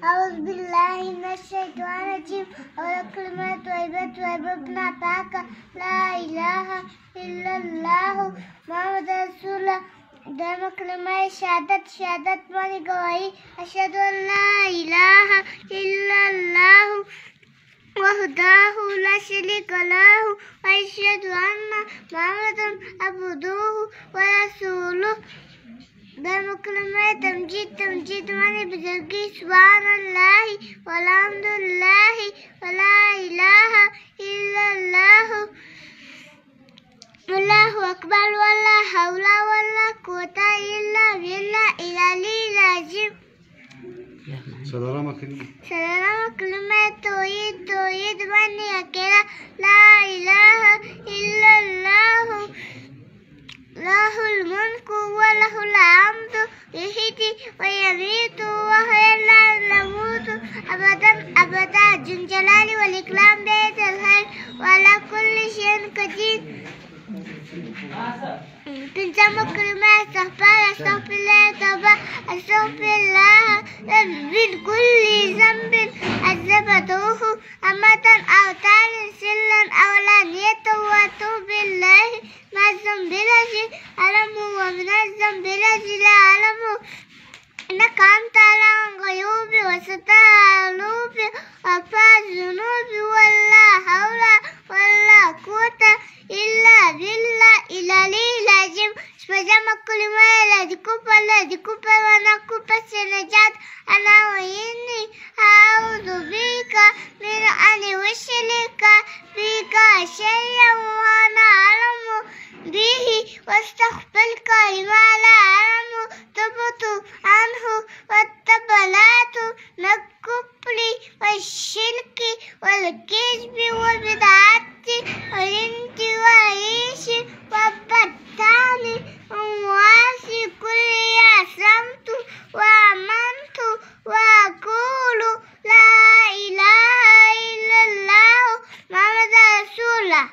أعوذ بالله من الشيطان الرجيم والكلمة طيبة وابن باكا لا إله إلا الله محمد رسول الله دائما كلمة شهادت ماني گواهی أشهد أن لا إله إلا الله وحده لا شريك له وأشهد أن محمدا عبده ورسوله دائما كلمة تمجيد ماني بزرگی سبحان الله والحمد لله ولا إله إلا الله والله أكبر ولا حول ولا قوة إلا بالله العلي العظيم. Saudara كلمة توحيد ماني أكيرا لا إله إلا الله له الملك وله الحمد يحيي ويميت وهو لا يموت أبدا ذو الجلال والإكرام بيد الخير وعلى كل شيء قدير. تنسى كلمة أستغفر الله توبة أستغفر الله من كل ذنب أذنبته أمة أو تارا سرا أو علانية وأتوب إليه من الذنب الذي أعلمه ومن الذنب الذي لا أعلمه إنك أنت علام الغيوب وستر القلوب وغفار الذنوب ولا حول ولا قوة إلا بالله العلي العظيم. Sepajama kulimaya la dikupa wanakupa senajat ana وإني أعوذ بك من أن أشرك بك شيئا وأنا أعلم به واستغفرك لما لا أعلم تبت عنه واتبعت من الكفر والشرك والكذب والبدعة والانتواء والبهتان ومعاصي كل أسلمت وآمنت وأقول لا إله إلا الله محمد رسول الله.